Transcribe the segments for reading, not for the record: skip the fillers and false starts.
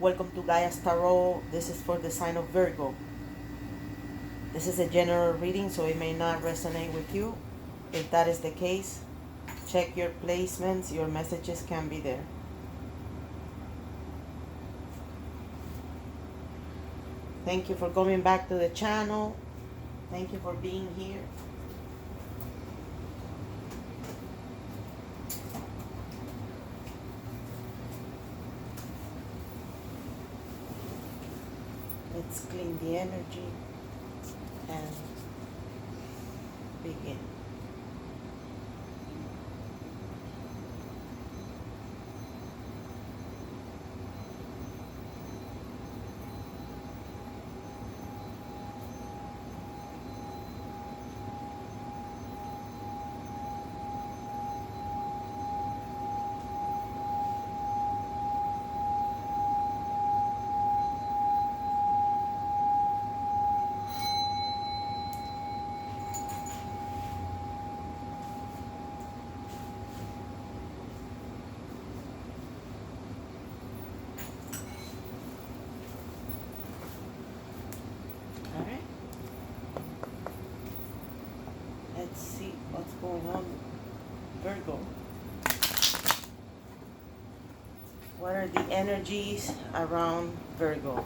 Welcome to Gaia's Tarot. This is for the sign of Virgo. This is a general reading, so it may not resonate with you. If that is the case, check your placements. Your messages can be there. Thank you for coming back to the channel. Thank you for being here. Let's clean the energy and begin. Alright. Let's see what's going on. Virgo. What are the energies around Virgo?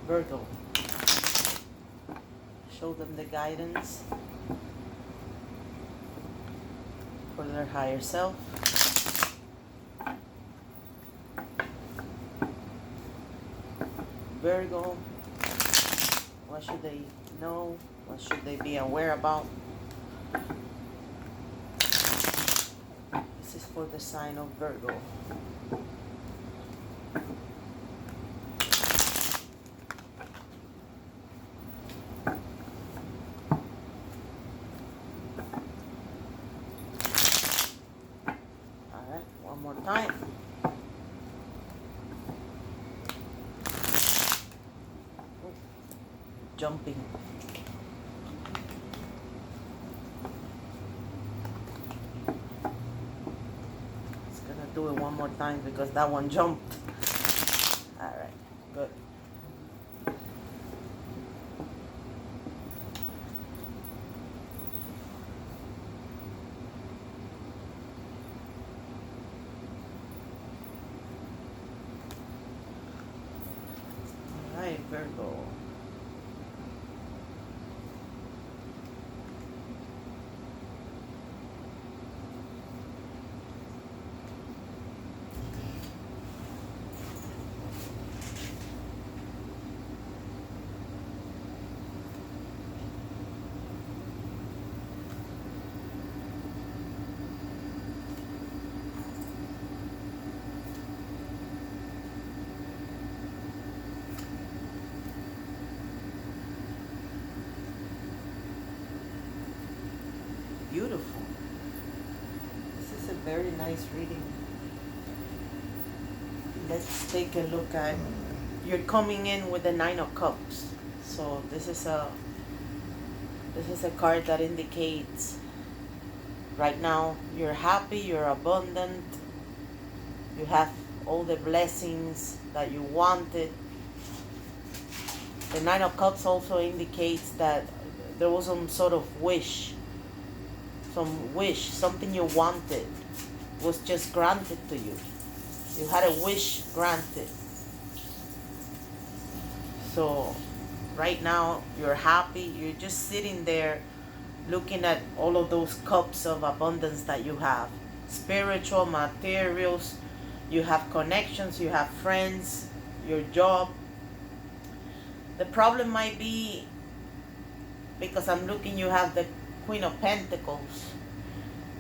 Virgo. Show them the guidance for their higher self. Virgo, what should they know? What should they be aware about? This is for the sign of Virgo. Alright, one more time. Jumping. It's gonna do it one more time because that one jumped. Alright, good. Alright, Virgo. Beautiful. This is a very nice reading. Let's take a look at, you're coming in with the Nine of Cups. So this is a card that indicates right now you're happy, you're abundant, you have all the blessings that you wanted. The Nine of Cups also indicates that there was some sort of wish, something you wanted was just granted to you. You had a wish granted. So right now you're happy, you're just sitting there looking at all of those cups of abundance that you have. Spiritual, materials, you have connections, you have friends, your job. The problem might be, because I'm looking, you have the Queen of Pentacles.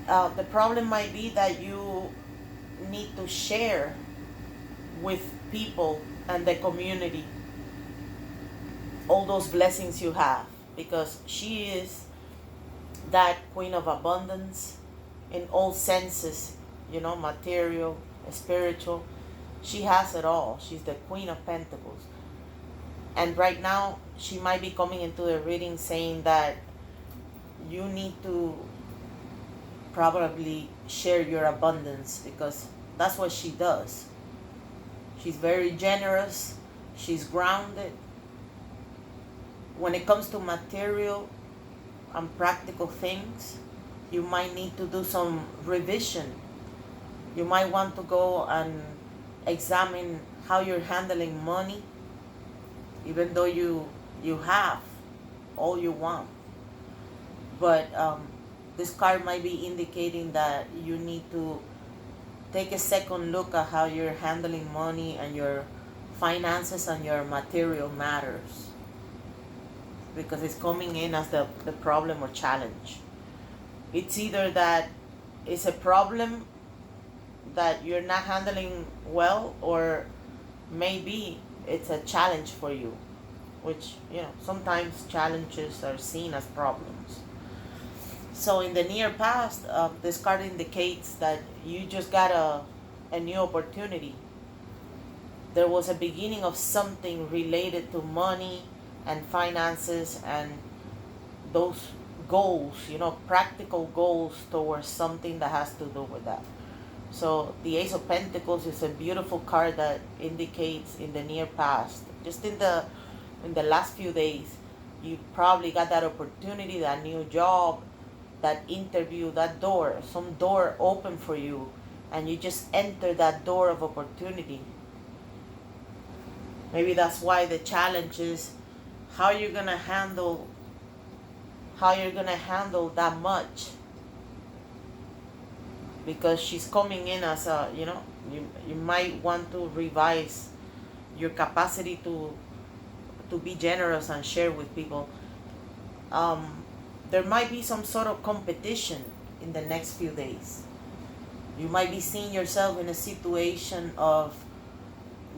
The problem might be that you need to share with people and the community all those blessings you have, because she is that Queen of Abundance in all senses, you know, material, spiritual. She has it all. She's the Queen of Pentacles. And right now, she might be coming into the reading saying that you need to probably share your abundance, because that's what she does. She's very generous. She's grounded. When it comes to material and practical things, you might need to do some revision. You might want to go and examine how you're handling money, even though you have all you want. But this card might be indicating that you need to take a second look at how you're handling money and your finances and your material matters, because it's coming in as the problem or challenge. It's either that it's a problem that you're not handling well, or maybe it's a challenge for you, which, sometimes challenges are seen as problems. So in the near past, this card indicates that you just got a new opportunity. There was a beginning of something related to money and finances and those goals, practical goals towards something that has to do with that. So the Ace of Pentacles is a beautiful card that indicates in the near past, just in the last few days, you probably got that opportunity, that new job, that interview, that door, some door open for you, and you just enter that door of opportunity. Maybe that's why the challenge is how you're gonna handle that much, because she's coming in as you might want to revise your capacity to be generous and share with people. There might be some sort of competition in the next few days. You might be seeing yourself in a situation of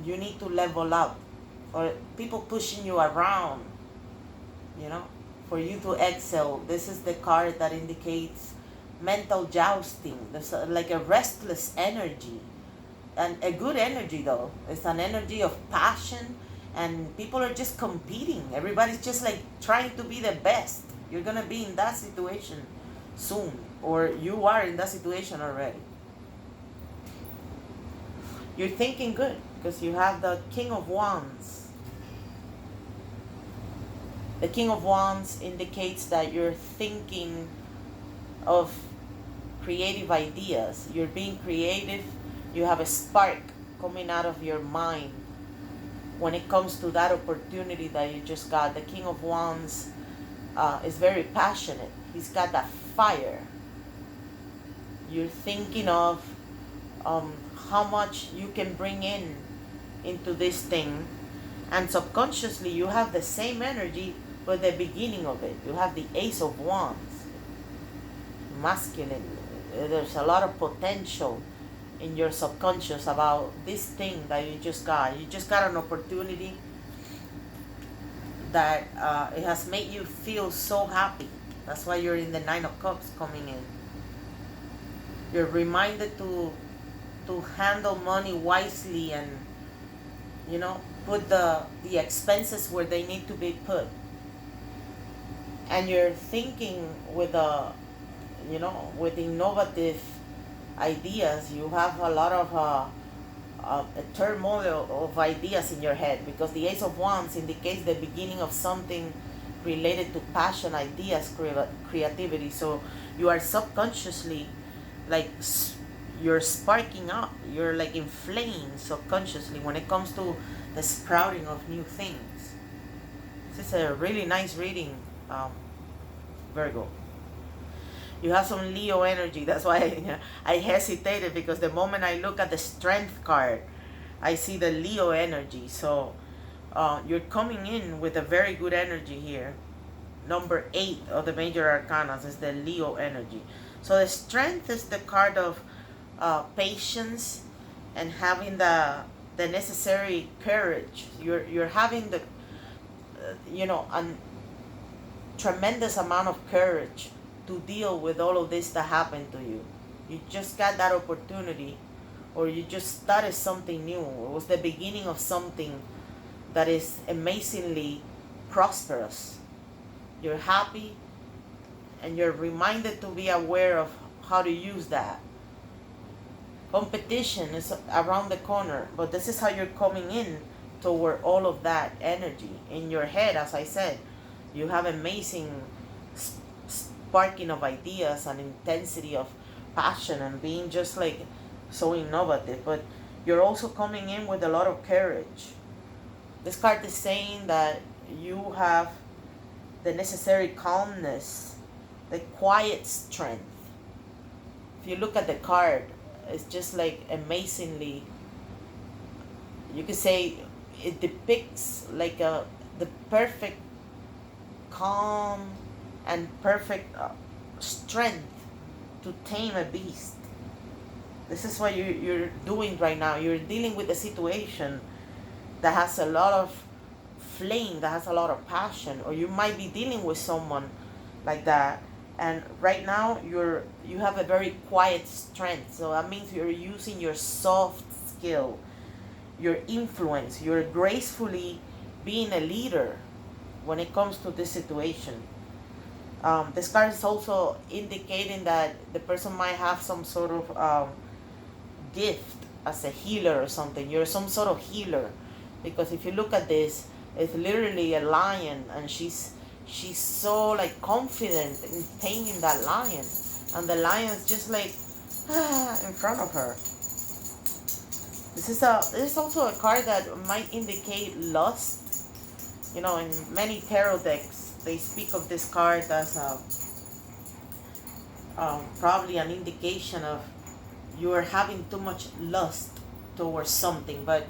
you need to level up, or people pushing you around, for you to excel. This is the card that indicates mental jousting. There's like a restless energy, and a good energy though. It's an energy of passion, and people are just competing. Everybody's just like trying to be the best. You're gonna be in that situation soon, or you are in that situation already. You're thinking good because you have the King of Wands. The King of Wands indicates that you're thinking of creative ideas. You're being creative. You have a spark coming out of your mind when it comes to that opportunity that you just got. The King of Wands is very passionate. He's got that fire. You're thinking of how much you can bring into this thing, and subconsciously you have the same energy with the beginning of it. You have the Ace of Wands, masculine. There's a lot of potential in your subconscious about this thing that you just got. You just got an opportunity that it has made you feel so happy. That's why you're in the Nine of Cups coming in. You're reminded to handle money wisely, and put the expenses where they need to be put. And you're thinking with with innovative ideas. You have a lot of a turmoil of ideas in your head, because the Ace of Wands indicates the beginning of something related to passion, ideas, creativity. So you are subconsciously like you're sparking up. You're like inflamed subconsciously when it comes to the sprouting of new things. This is a really nice reading, Virgo. You have some Leo energy. That's why I hesitated, because the moment I look at the Strength card, I see the Leo energy. So you're coming in with a very good energy here. Number 8 of the major arcana is the Leo energy. So the Strength is the card of patience and having the necessary courage. You're having the a tremendous amount of courage to deal with all of this that happened to you. You just got that opportunity, or you just started something new. It was the beginning of something that is amazingly prosperous. You're happy, and you're reminded to be aware of how to use that. Competition is around the corner, but this is how you're coming in toward all of that energy. In your head, as I said, you have amazing sparking of ideas and intensity of passion and being just like so innovative, but you're also coming in with a lot of courage. This card is saying that you have the necessary calmness, the quiet strength. If you look at the card, it's just like amazingly, you could say it depicts like the perfect calm and perfect strength to tame a beast. This is what you're doing right now. You're dealing with a situation that has a lot of flame, that has a lot of passion, or you might be dealing with someone like that. And right now you have a very quiet strength. So that means you're using your soft skill, your influence. You're gracefully being a leader when it comes to this situation. This card is also indicating that the person might have some sort of gift as a healer or something. You're some sort of healer, because if you look at this, it's literally a lion, and she's so like confident in taming that lion, and the lion's just like in front of her. This is also a card that might indicate lust. You know, in many tarot decks, they speak of this card as probably an indication of you are having too much lust towards something, but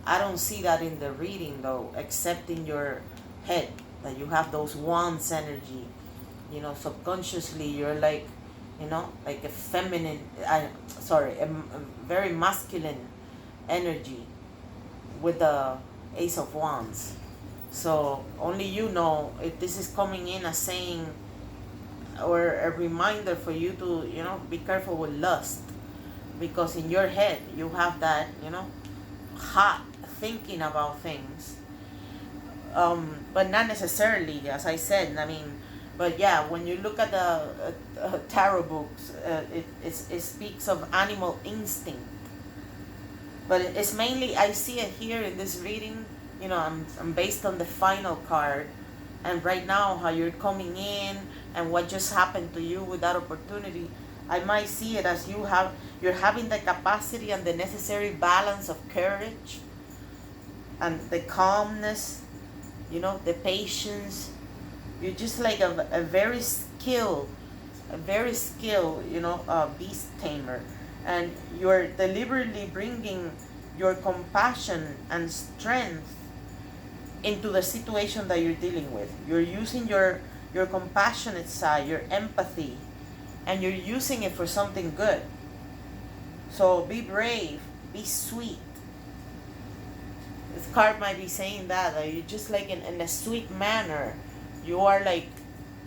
I don't see that in the reading though, except in your head, that you have those wands energy. You know, subconsciously you're like, you know, like a feminine, a very masculine energy with the Ace of Wands. So only you know if this is coming in as saying, or a reminder for you to, you know, be careful with lust, because in your head you have that, you know, hot thinking about things, but not necessarily, as I said. I mean, but yeah, when you look at the tarot books, it speaks of animal instinct, but it's mainly, I see it here in this reading. You know, I'm based on the final card, and right now how you're coming in and what just happened to you with that opportunity. I might see it as you're having the capacity and the necessary balance of courage and the calmness, you know, the patience. You're just like a very skilled, you know, beast tamer, and you're deliberately bringing your compassion and strength into the situation that you're dealing with. You're using your compassionate side, your empathy, and you're using it for something good. So be brave, be sweet. This card might be saying that you're just like in a sweet manner. You are like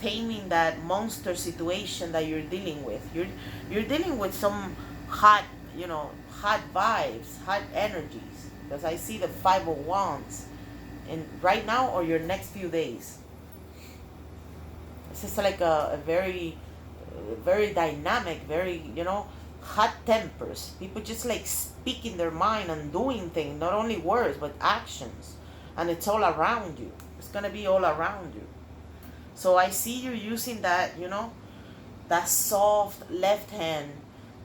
taming that monster situation that you're dealing with. You're dealing with some hot, you know, hot vibes, hot energies. Because I see the Five of Wands in right now or your next few days. This is like a very dynamic, very, you know, hot tempers. People just like speaking their mind and doing things, not only words but actions, and it's all around you. It's gonna be all around you. So I see you using that, you know, that soft left hand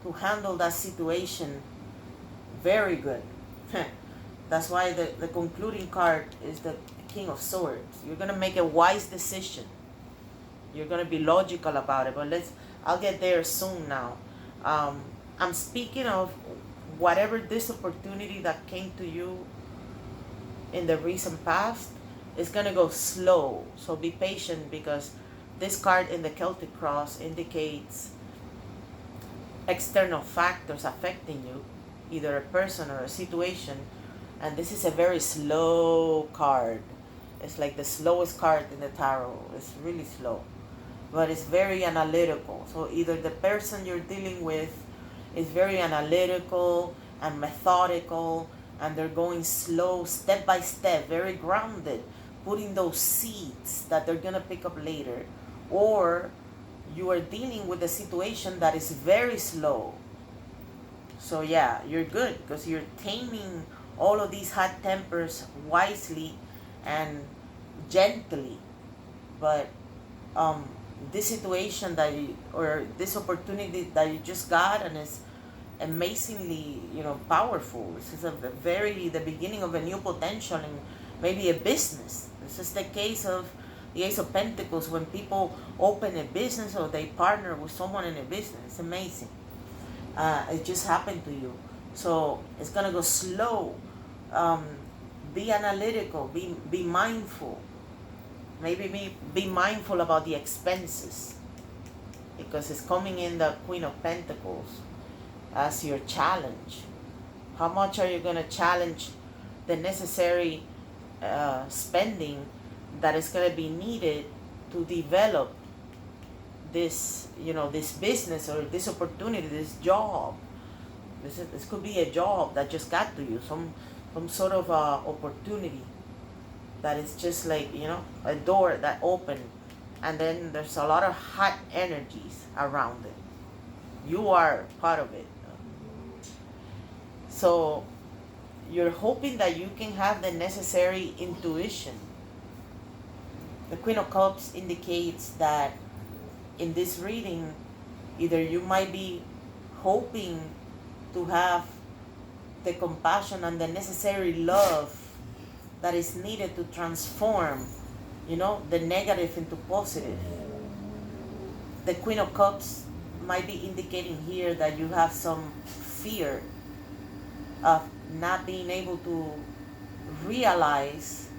to handle that situation very good. That's why the concluding card is the King of Swords. You're gonna make a wise decision. You're gonna be logical about it, but I'll get there soon now. I'm speaking of whatever this opportunity that came to you in the recent past is gonna go slow. So be patient, because this card in the Celtic Cross indicates external factors affecting you, either a person or a situation, and this is a very slow card. It's like the slowest card in the tarot. It's really slow, but it's very analytical. So either the person you're dealing with is very analytical and methodical, and they're going slow, step by step, very grounded, putting those seeds that they're gonna pick up later, or you are dealing with a situation that is very slow. So yeah, you're good because you're taming all of these hot tempers wisely and gently. But this situation that you, or this opportunity that you just got, and it's amazingly, powerful. This is the beginning of a new potential in maybe a business. This is the case of the Ace of Pentacles. When people open a business or they partner with someone in a business, it's amazing. It just happened to you. So it's gonna go slow. Be analytical. Be mindful. Maybe be mindful about the expenses, because it's coming in the Queen of Pentacles as your challenge. How much are you gonna challenge the necessary spending that is gonna be needed to develop this, this business or this opportunity, this job? This could be a job that just got to you, some sort of opportunity that is just like, a door that opened, and then there's a lot of hot energies around it. You are part of it. So you're hoping that you can have the necessary intuition. The Queen of Cups indicates that in this reading, either you might be hoping to have the compassion and the necessary love that is needed to transform, the negative into positive. The Queen of Cups might be indicating here that you have some fear of not being able to realize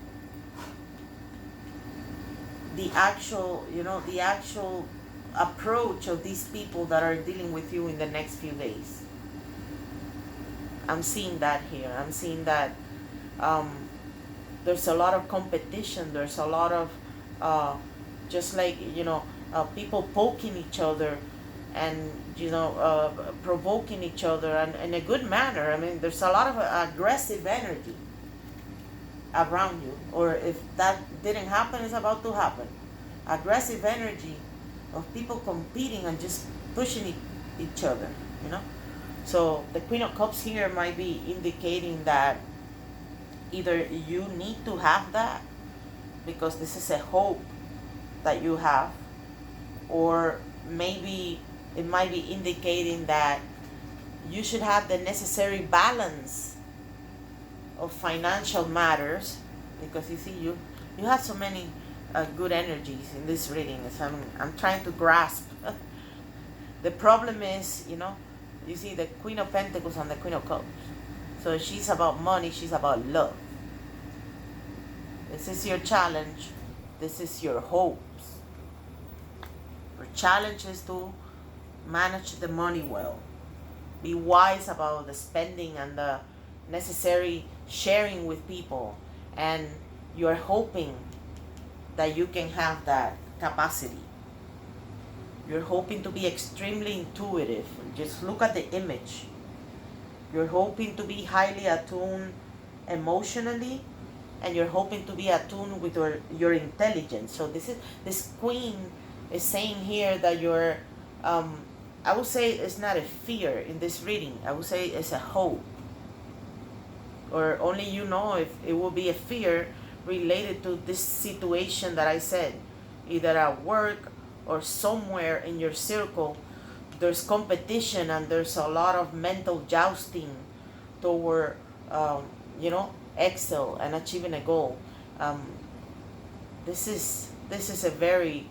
the actual approach of these people that are dealing with you in the next few days. I'm seeing that here. I'm seeing that there's a lot of competition. There's a lot of just like, people poking each other and, provoking each other, and in a good manner. I mean, there's a lot of aggressive energy around you. Or if that didn't happen, it's about to happen. Aggressive energy of people competing and just pushing each other, So the Queen of Cups here might be indicating that either you need to have that because this is a hope that you have, or maybe it might be indicating that you should have the necessary balance of financial matters, because you see, you have so many good energies in this reading. So I'm trying to grasp. The problem is, you see the Queen of Pentacles and the Queen of Cups. So she's about money, she's about love. This is your challenge. This is your hopes. Your challenge is to manage the money well. Be wise about the spending and the necessary sharing with people. And you're hoping that you can have that capacity. You're hoping to be extremely intuitive. Just look at the image. You're hoping to be highly attuned emotionally, and you're hoping to be attuned with your intelligence. So this queen is saying here that you're, I would say it's not a fear in this reading. I would say it's a hope. Or only if it will be a fear related to this situation that I said. Either at work or somewhere in your circle, there's competition and there's a lot of mental jousting toward, excel and achieving a goal. This is a very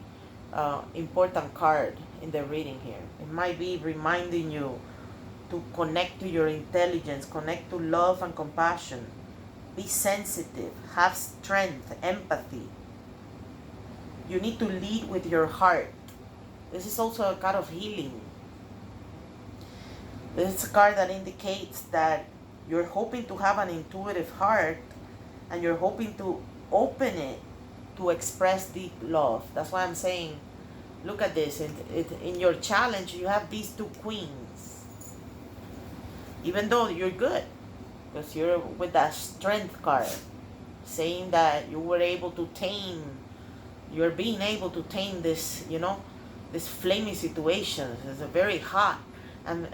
important card in the reading here. It might be reminding you to connect to your intelligence, connect to love and compassion. Be sensitive, have strength, empathy. You need to lead with your heart. This is also a card of healing. This is a card that indicates that you're hoping to have an intuitive heart, and you're hoping to open it to express deep love. That's why I'm saying, look at this. In your challenge, you have these two queens. Even though you're good, because you're with that strength card, saying that you were able to tame, you're being able to tame this, this flaming situation. It's a very hot, and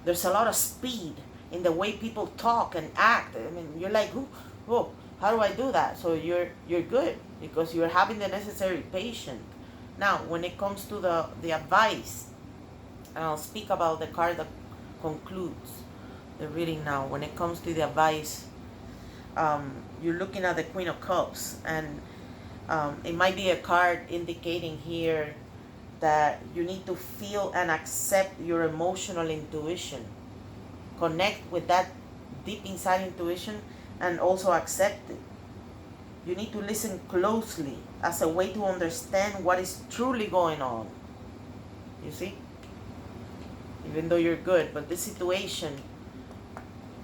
there's a lot of speed in the way people talk and act. I mean, you're like, whoa, how do I do that? So you're good because you're having the necessary patience. Now, when it comes to the advice, and I'll speak about the card that concludes the reading now. When it comes to the advice, you're looking at the Queen of Cups, and it might be a card indicating here that you need to feel and accept your emotional intuition. Connect with that deep inside intuition and also accept it. You need to listen closely as a way to understand what is truly going on. You see? Even though you're good, but this situation,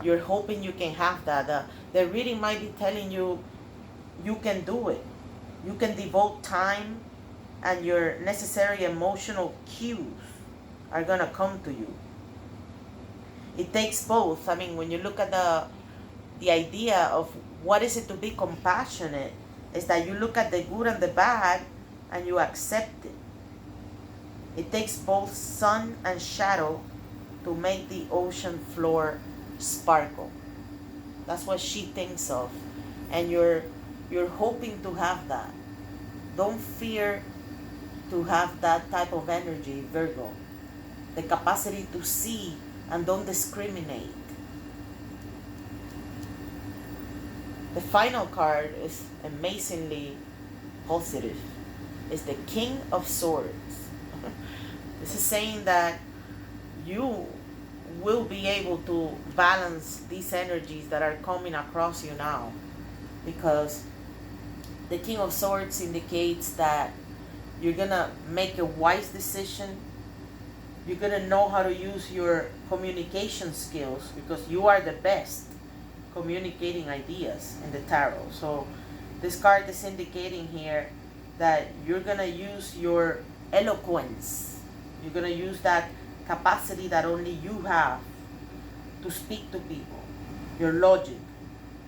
you're hoping you can have that. The reading might be telling you you can do it. You can devote time, and your necessary emotional cues are going to come to you. It takes both. I mean, when you look at the idea of what is it to be compassionate, is that you look at the good and the bad and you accept it. It takes both sun and shadow to make the ocean floor sparkle. That's what she thinks of. And you're hoping to have that. Don't fear to have that type of energy, Virgo. The capacity to see and don't discriminate. The final card is amazingly positive. It's the King of Swords. This is saying that you will be able to balance these energies that are coming across you now, because the King of Swords indicates that you're gonna make a wise decision. You're gonna know how to use your communication skills, because you are the best communicating ideas in the tarot. So this card is indicating here that you're gonna use your eloquence. You're gonna use that capacity that only you have to speak to people. Your logic,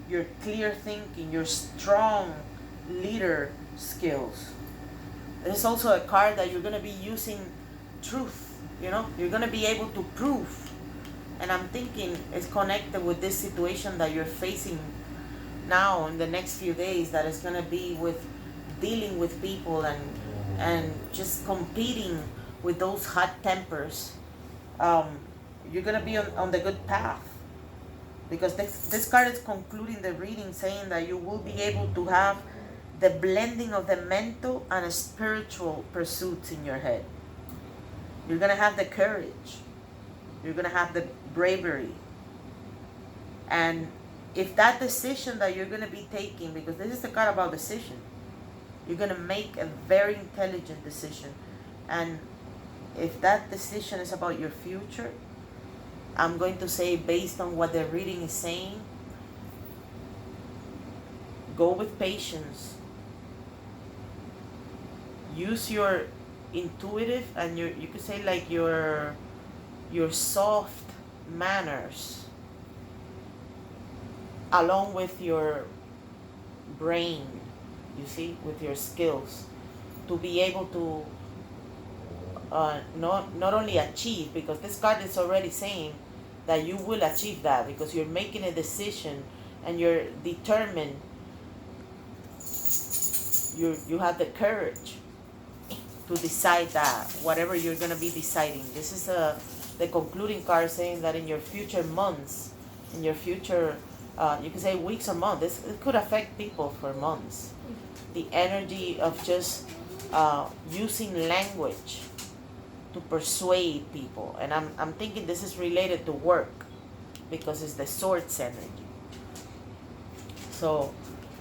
your clear thinking, your strong leader skills. There's also a card that you're gonna be using truth. You know, you're gonna be able to prove. And I'm thinking it's connected with this situation that you're facing now in the next few days, that is gonna be with dealing with people and just competing with those hot tempers. You're gonna be on the good path, because this card is concluding the reading saying that you will be able to have the blending of the mental and spiritual pursuits in your head. You're gonna have the courage. You're gonna have the bravery. And if that decision that you're gonna be taking, because this is the card about decision, you're gonna make a very intelligent decision. And if that decision is about your future, I'm going to say, based on what the reading is saying, go with patience. Use your intuitive and you could say like your soft manners, along with your brain, you see, with your skills, to be able to not only achieve, because this card is already saying that you will achieve that, because you're making a decision and you're determined. You have the courage to decide that, whatever you're going to be deciding. This is the concluding card saying that in your future months, in your future, you can say weeks or months, it could affect people for months. The energy of just using language to persuade people. And I'm thinking this is related to work, because it's the swords energy. So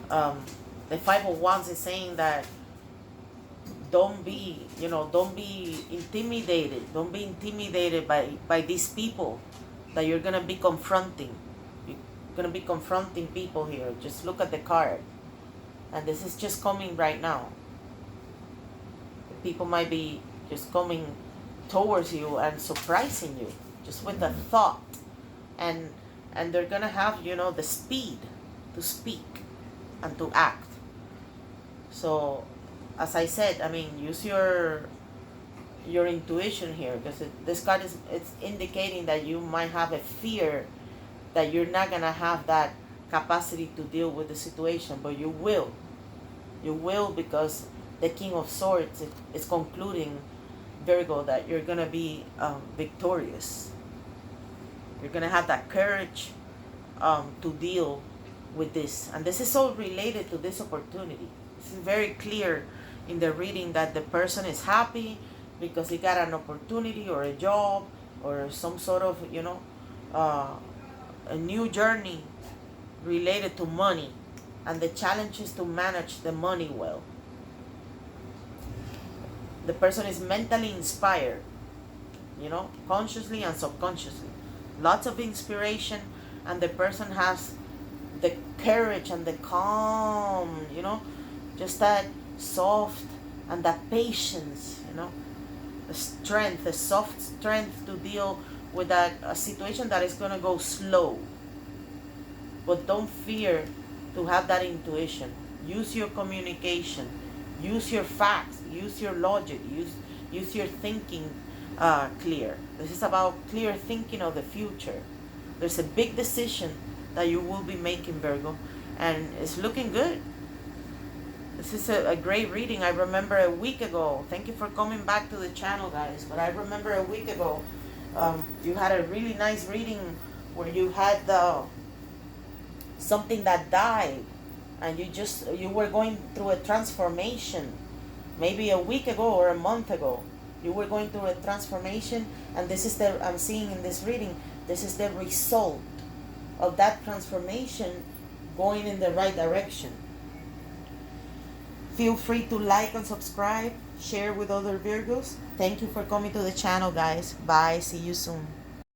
the Five of Wands is saying that don't be intimidated. Don't be intimidated by these people that you're going to be confronting. You're going to be confronting people here. Just look at the card. And this is just coming right now. People might be just coming towards you and surprising you just with a thought. And they're going to have, the speed to speak and to act. So, as I said, I mean, use your your intuition here, because this card is, it's indicating that you might have a fear that you're not gonna have that capacity to deal with the situation, but you will. You will, because the King of Swords is concluding, Virgo, that you're gonna be victorious. You're gonna have that courage to deal with this, and this is all related to this opportunity. It's very clear in the reading that the person is happy because he got an opportunity or a job or some sort of, you know, a new journey related to money, and the challenge is to manage the money well. The person is mentally inspired, you know, consciously and subconsciously. Lots of inspiration, and the person has the courage and the calm, you know, just that soft and that patience, you know, the strength, the soft strength to deal with that a situation that is going to go slow. But don't fear to have that intuition. Use your communication, use your facts, use your logic, use your thinking clear. This is about clear thinking of the future. There's a big decision that you will be making, Virgo, and it's looking good. This is a great reading. I remember a week ago, thank you for coming back to the channel, guys, but I remember a week ago, you had a really nice reading where you had something that died, and you were going through a transformation. Maybe a week ago or a month ago, you were going through a transformation, and this is I'm seeing in this reading, this is the result of that transformation going in the right direction. Feel free to like and subscribe, share with other Virgos. Thank you for coming to the channel, guys. Bye. See you soon.